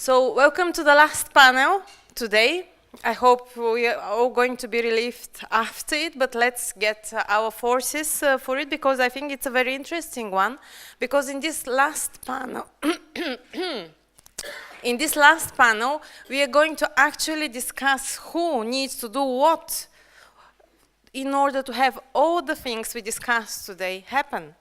So welcome to the last panel today. I hope we are all going to be relieved after it, but let's get our forces for it because I think it's a very interesting one. Because in this last panel, we are going to actually discuss who needs to do what in order to have all the things we discussed today happen.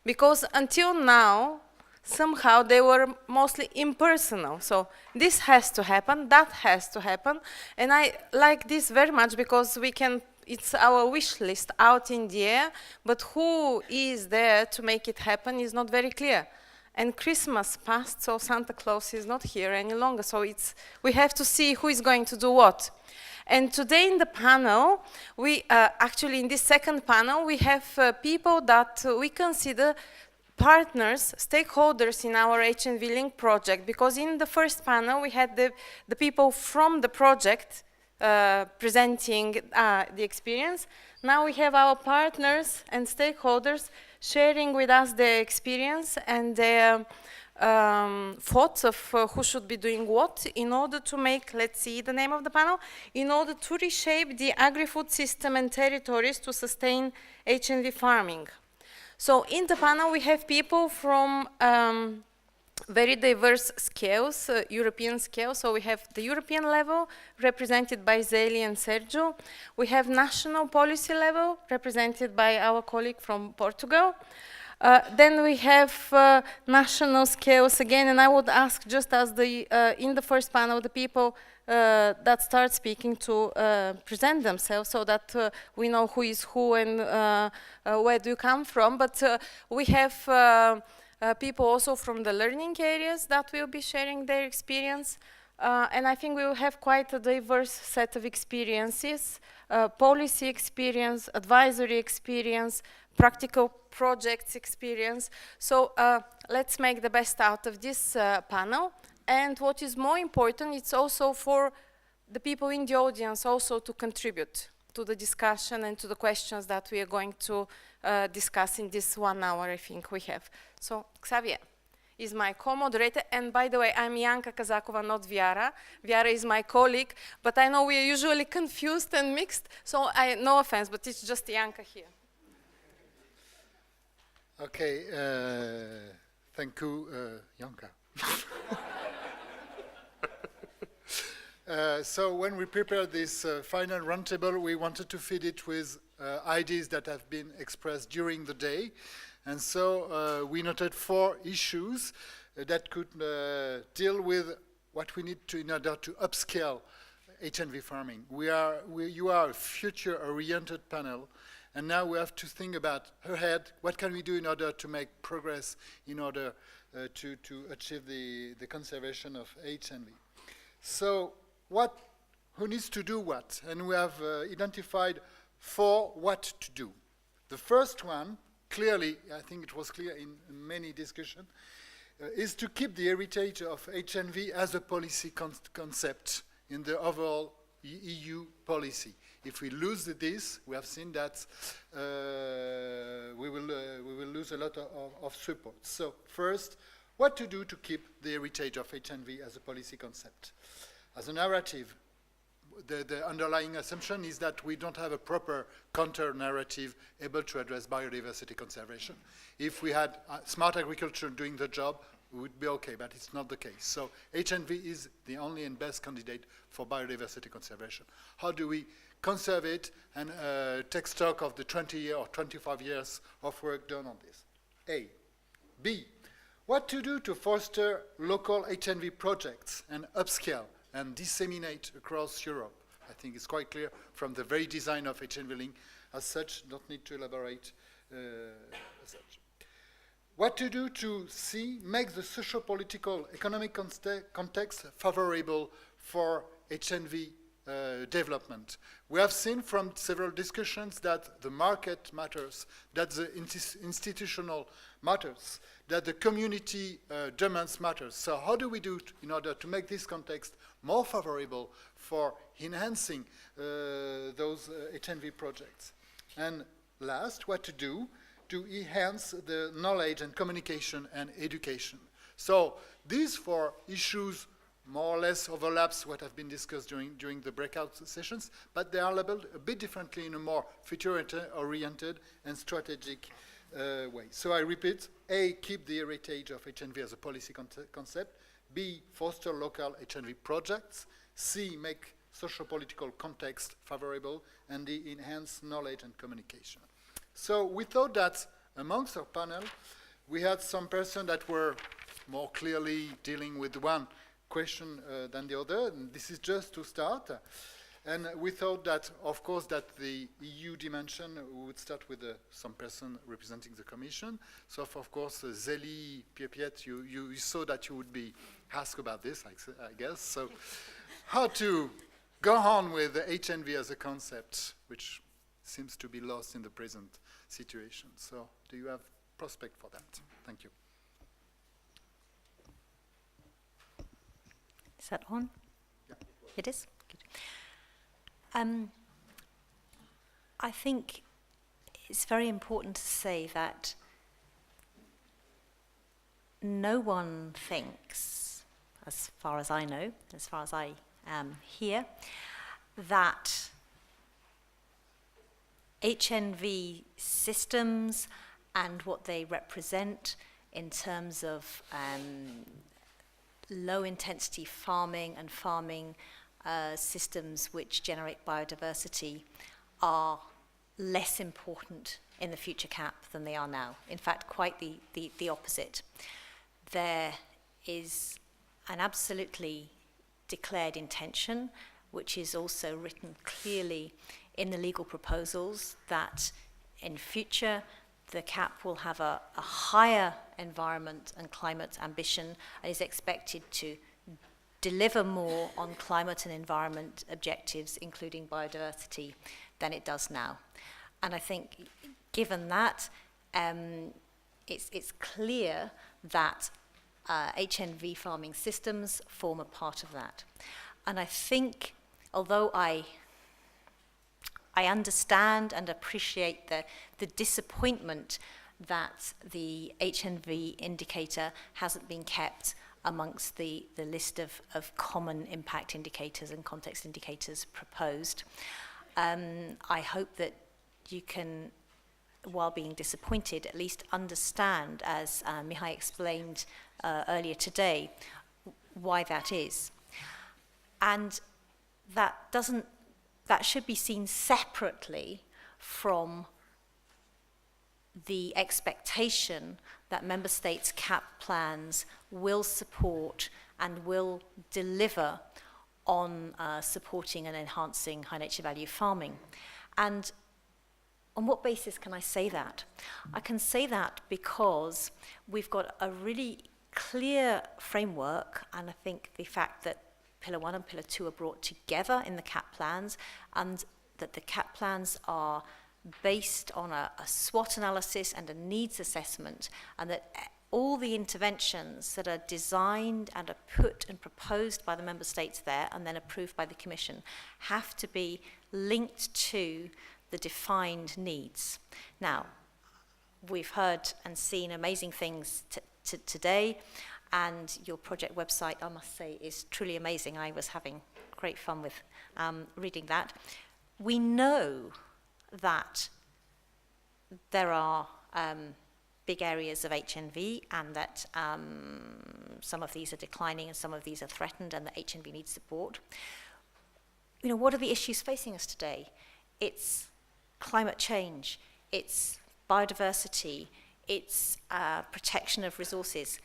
Because until now, somehow they were mostly impersonal. So this has to happen, that has to happen. And I like this very much because it's our wish list out in the air, but who is there to make it happen is not very clear. And Christmas passed, so Santa Claus is not here any longer. So we have to see who is going to do what. And today in the panel, actually in this second panel, we have people that we consider partners, stakeholders in our HNV-Link project, because in the first panel we had the people from the project presenting the experience. Now we have our partners and stakeholders sharing with us their experience and their thoughts of who should be doing what in order to make, let's see the name of the panel, in order to reshape the agri-food system and territories to sustain HNV farming. So in the panel we have people from very diverse scales, European scale. So we have the European level represented by Zeli and Sergio. We have national policy level represented by our colleague from Portugal. Then we have national scales again, and I would ask, just as in the first panel, the people that start speaking to present themselves so that we know who is who and where do you come from. But we have people also from the learning areas that will be sharing their experience. And I think we will have quite a diverse set of experiences, policy experience, advisory experience, practical projects experience. So let's make the best out of this panel. And what is more important, it's also for the people in the audience also to contribute to the discussion and to the questions that we are going to discuss in this 1 hour I think we have. So Xavier is my co-moderator, and by the way, I'm Janka Kazakova, not Viara. Viara is my colleague, but I know we are usually confused and mixed, so no offense, but it's just Janka here. Okay, thank you, Janka. So when we prepared this final roundtable, we wanted to feed it with ideas that have been expressed during the day. And so we noted 4 issues that could deal with what we need to in order to upscale HNV farming. You are a future-oriented panel, and now we have to think about ahead, what can we do in order to make progress in order to achieve the conservation of HNV. So who needs to do what? And we have identified 4 what to do. The first one, clearly, I think it was clear in many discussions, is to keep the heritage of HNV as a policy concept in the overall EU policy. If we lose this, we have seen that we will lose a lot of support. So first, what to do to keep the heritage of HNV as a policy concept? As a narrative, the underlying assumption is that we don't have a proper counter-narrative able to address biodiversity conservation. If we had smart agriculture doing the job, we would be okay, but it's not the case. So HNV is the only and best candidate for biodiversity conservation. How do we conserve it and take stock of the 20 or 25 years of work done on this? A. B. What to do to foster local HNV projects and upscale and disseminate across Europe. I think it's quite clear from the very design of HNV-Link. As such, don't need to elaborate as such. What to do to make the social-political economic context favorable for HNV development. We have seen from several discussions that the market matters, that the institutional matters, that the community demands matters. So how do we do it in order to make this context more favorable for enhancing those HNV projects? And last, what to do to enhance the knowledge and communication and education. So these 4 issues more or less overlaps what have been discussed during the breakout sessions, but they are labeled a bit differently in a more future-oriented and strategic way. So I repeat, A, keep the heritage of HNV as a policy concept. B, foster local HNV projects. C, make socio-political context favorable. And D, enhance knowledge and communication. So we thought that amongst our panel, we had some persons that were more clearly dealing with one question than the other, and this is just to start. And we thought that, of course, that the EU dimension, we would start with some person representing the Commission. So, of course, Zélie, Pierre-Piet, you saw that you would be asked about this, I guess. So, how to go on with the HNV as a concept, which seems to be lost in the present situation. So, do you have prospect for that? Thank you. Is that on? Yeah. It is? Good. I think it's very important to say that no one thinks, as far as I know, as far as I am here, that HNV systems and what they represent in terms of low-intensity farming and farming systems which generate biodiversity are less important in the future CAP than they are now. In fact, quite the opposite. There is an absolutely declared intention, which is also written clearly in the legal proposals, that in future the CAP will have a higher environment and climate ambition and is expected to deliver more on climate and environment objectives, including biodiversity, than it does now. And I think, given that, it's clear that HNV farming systems form a part of that. And I think, although I understand and appreciate the disappointment that the HNV indicator hasn't been kept amongst the list of common impact indicators and context indicators proposed. I hope that you can, while being disappointed, at least understand, as Mihai explained earlier today, why that is. And that should be seen separately from the expectation that member states' CAP plans will support and will deliver on supporting and enhancing high nature value farming. And on what basis can I say that? I can say that because we've got a really clear framework, and I think the fact that Pillar 1 and Pillar 2 are brought together in the CAP plans, and that the CAP plans are based on a SWOT analysis and a needs assessment, and that all the interventions that are designed and are put and proposed by the member states there and then approved by the Commission have to be linked to the defined needs. Now, we've heard and seen amazing things today, and your project website, I must say, is truly amazing. I was having great fun with reading that. We know that there are big areas of HNV, and that some of these are declining and some of these are threatened, and that HNV needs support. You know, what are the issues facing us today? It's climate change, it's biodiversity, it's protection of resources.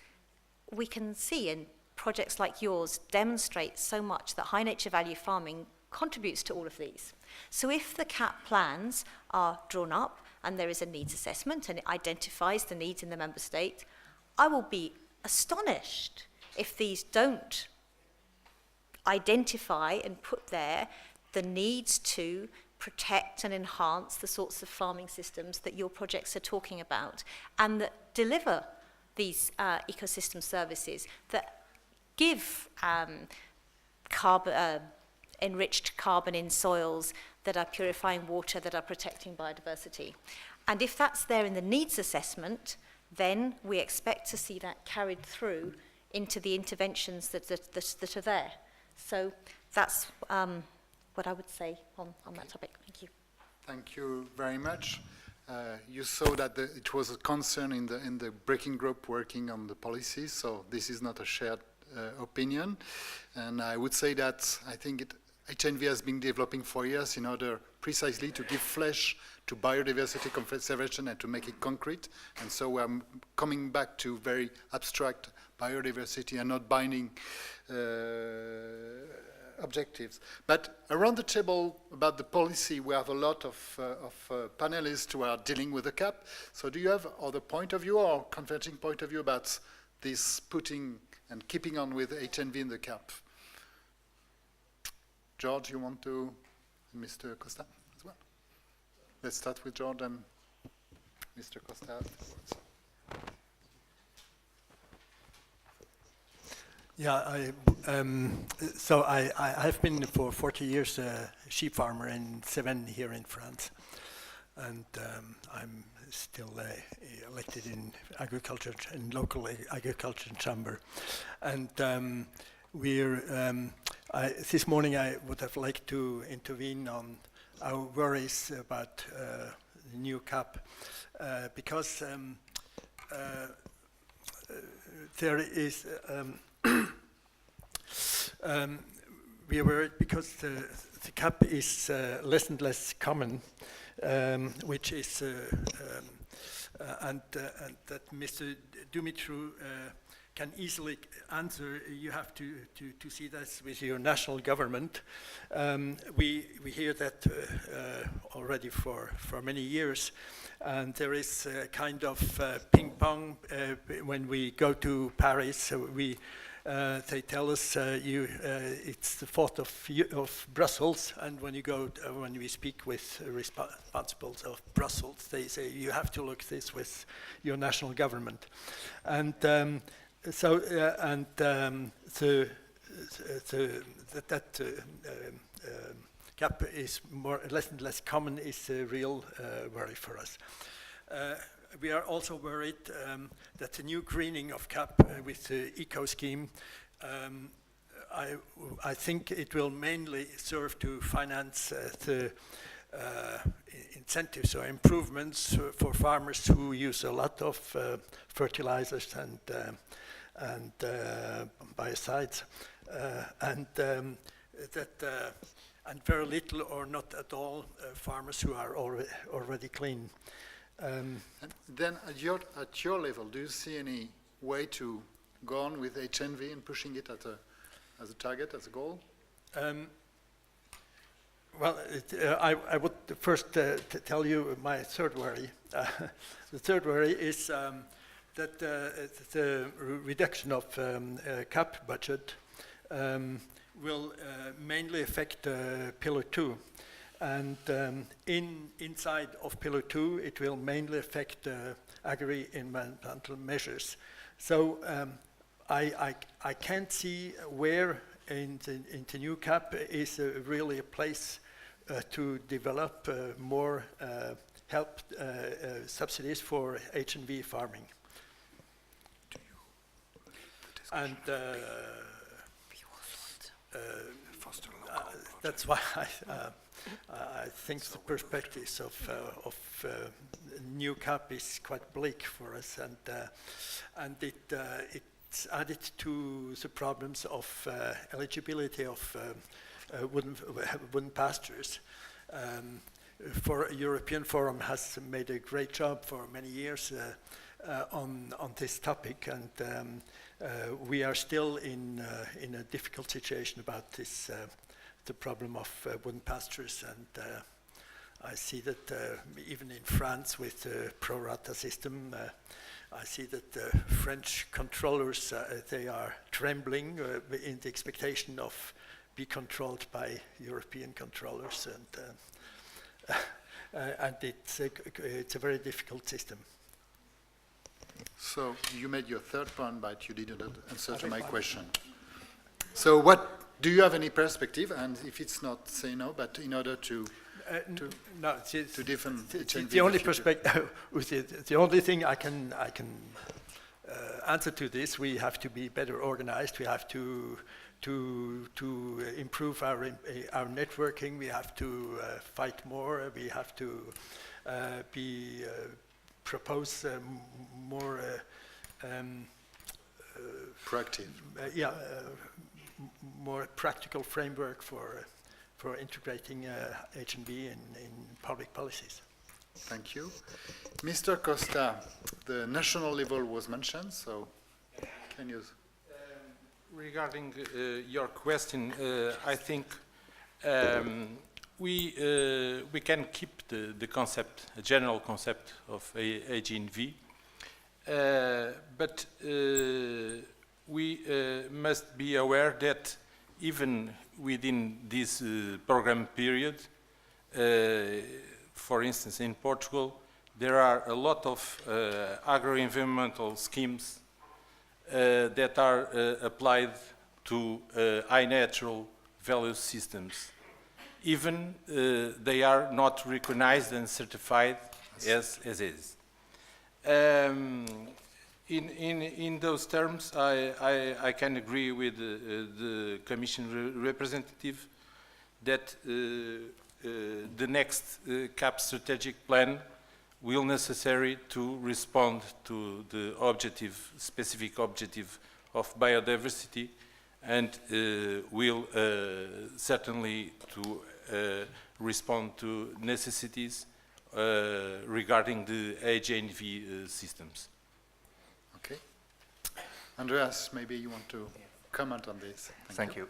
We can see, and projects like yours demonstrate so much, that high nature value farming contributes to all of these. So if the CAP plans are drawn up and there is a needs assessment and it identifies the needs in the member state, I will be astonished if these don't identify and put there the needs to protect and enhance the sorts of farming systems that your projects are talking about, and that deliver these ecosystem services that give enriched carbon in soils, that are purifying water, that are protecting biodiversity. And if that's there in the needs assessment, then we expect to see that carried through into the interventions that are there. So that's what I would say on that topic. Thank you. Thank you very much. You saw that it was a concern in the breaking group working on the policies, so this is not a shared opinion. And I would say that I think HNV has been developing for years in order precisely to give flesh to biodiversity conservation and to make it concrete. And so we're coming back to very abstract biodiversity and not binding objectives. But around the table about the policy, we have a lot of panelists who are dealing with the CAP. So do you have other point of view or converging point of view about this putting and keeping on with HNV in the CAP? George, you want to, Mr. Costa as well? Let's start with George and Mr. Costa afterwards. Yeah, so I have been for 40 years a sheep farmer in Cévennes here in France, and I'm still elected in agriculture and local agriculture chamber. And this morning I would have liked to intervene on our worries about the new CAP because there is. We are worried because the CAP is less and less common, which is, and that Mr. Dumitru can easily answer. You have to see this with your national government. We hear that already for many years, and there is a kind of ping pong when we go to Paris. They tell us it's the fault of Brussels, and when we speak with responsibles of Brussels, they say you have to look this with your national government, and that CAP is less and less common is a real worry for us. We are also worried that the new greening of CAP with the eco scheme, I think it will mainly serve to finance the incentives or improvements for farmers who use a lot of fertilizers and biocides, and very little or not at all farmers who are already clean. And then at your level, do you see any way to go on with HNV and pushing it as a target, as a goal? Well, I would first tell you my third worry. The third worry is that the reduction of CAP budget will mainly affect Pillar 2. And inside of Pillar 2, it will mainly affect agri-environmental measures. So I can't see where in the new CAP is really a place to develop more help subsidies for HNV farming. And that's why I think the perspectives of new CAP is quite bleak for us, and it's added to the problems of eligibility of wooden pastures. For European Forum has made a great job for many years on this topic, and we are still in a difficult situation about this. The problem of wooden pastures, and I see that even in France with the pro rata system, I see that French controllers, they are trembling in the expectation of be controlled by European controllers, and it's a very difficult system. So you made your third point, but you didn't answer to my question. So what? Do you have any perspective? And if it's not, say no. But in order to defend the only perspective, the only thing I can answer to this, we have to be better organized. We have to improve our networking. We have to fight more. We have to propose more Proactive. more practical framework for integrating HNV in public policies. Thank you. Mr. Costa, the national level was mentioned, so can you... Regarding your question, I think we can keep the concept, a general concept of HNV, but we must be aware that even within this program period, for instance, in Portugal, there are a lot of agro-environmental schemes that are applied to high natural value systems. Even they are not recognized and certified as is. In those terms, I can agree with the Commission representative that the next CAP strategic plan will necessary to respond to the specific objective of biodiversity, and will certainly to respond to necessities regarding the HNV systems. Okay. Andreas, maybe you want to comment on this. Thank you.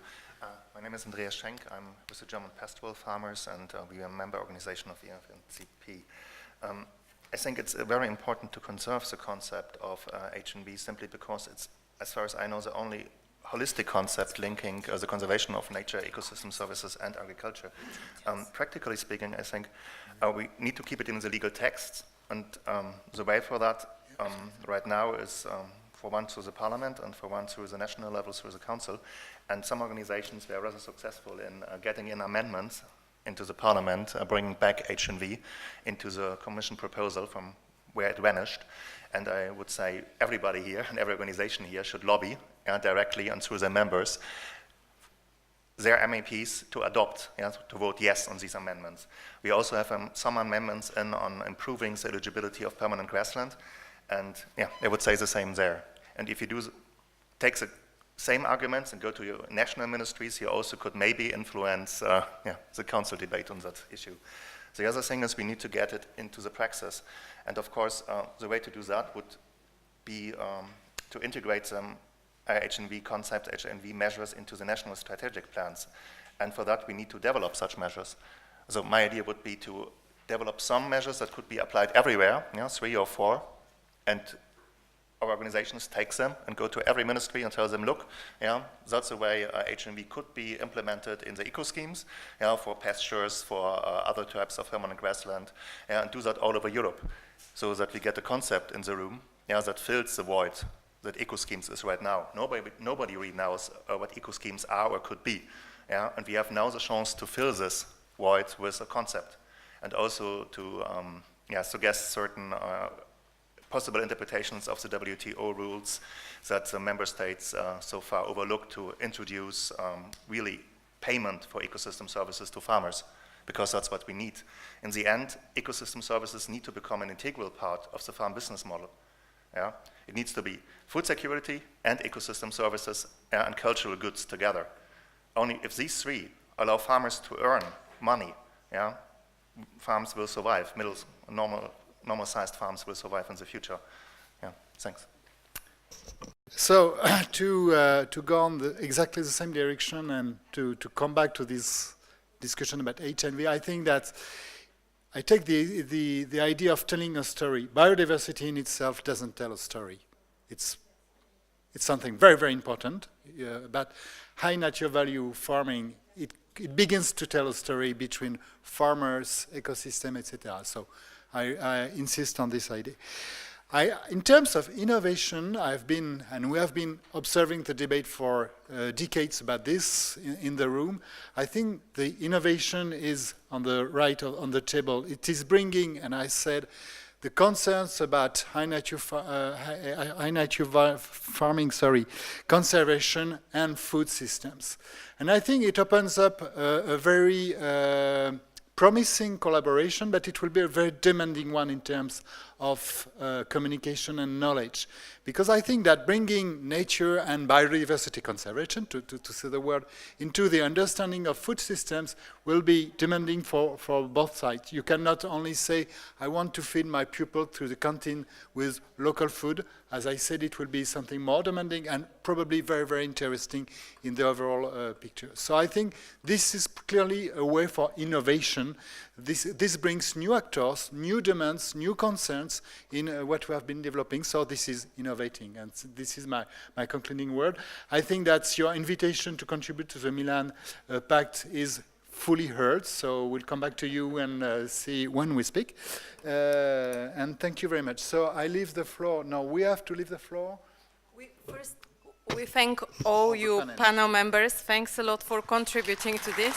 My name is Andreas Schenk. I'm with the German pastoral farmers, and we are a member organization of EFNCP. I think it's very important to conserve the concept of HNV simply because it's, as far as I know, the only holistic concept linking the conservation of nature, ecosystem services, and agriculture. Practically speaking, I think we need to keep it in the legal text, and the way for that right now is for one through the parliament and for one through the national level through the council. And some organizations were rather successful in getting in amendments into the parliament, bringing back HNV into the commission proposal from where it vanished. And I would say everybody here and every organization here should lobby directly and through their members their MEPs to adopt, to vote yes on these amendments. We also have some amendments on improving the eligibility of permanent grassland, and I would say the same there. And if you take the same arguments and go to your national ministries, you also could maybe influence the council debate on that issue. The other thing is we need to get it into the praxis. And of course, the way to do that would be to integrate some HNV concept, HNV measures into the national strategic plans. And for that, we need to develop such measures. So my idea would be to develop some measures that could be applied everywhere, 3 or 4, and our organizations take them and go to every ministry and tell them, look, that's the way HNV could be implemented in the eco schemes, for pastures, for other types of permanent grassland, and do that all over Europe, so that we get a concept in the room that fills the void that eco schemes is right now. Nobody really knows what eco schemes are or could be, and we have now the chance to fill this void with a concept, and also to suggest certain possible interpretations of the WTO rules that the member states so far overlooked to introduce really payment for ecosystem services to farmers, because that's what we need. In the end, ecosystem services need to become an integral part of the farm business model. It needs to be food security and ecosystem services and cultural goods together. Only if these three allow farmers to earn money, farms will survive. Normal-sized farms will survive in the future. Thanks. So to go on exactly the same direction and to come back to this discussion about HNV, I think that I take the idea of telling a story. Biodiversity in itself doesn't tell a story. It's something very, very important. But high natural value farming, it begins to tell a story between farmers, ecosystem, etc. So I insist on this idea. In terms of innovation, we have been observing the debate for decades about this in the room. I think the innovation is on the right on the table. It is bringing, and I said, the concerns about high nature farming, conservation and food systems. And I think it opens up a very promising collaboration, but it will be a very demanding one in terms of communication and knowledge. Because I think that bringing nature and biodiversity conservation, to say the word, into the understanding of food systems will be demanding for both sides. You cannot only say, I want to feed my pupil through the canteen with local food. As I said, it will be something more demanding and probably very, very interesting in the overall picture. So I think this is clearly a way for innovation. This brings new actors, new demands, new concerns in what we have been developing. So this is innovating, and this is my concluding word. I think that your invitation to contribute to the Milan Pact is fully heard, so we'll come back to you and see when we speak. And thank you very much. So I leave the floor. No, we have to leave the floor. We thank all you panel members. Thanks a lot for contributing to this.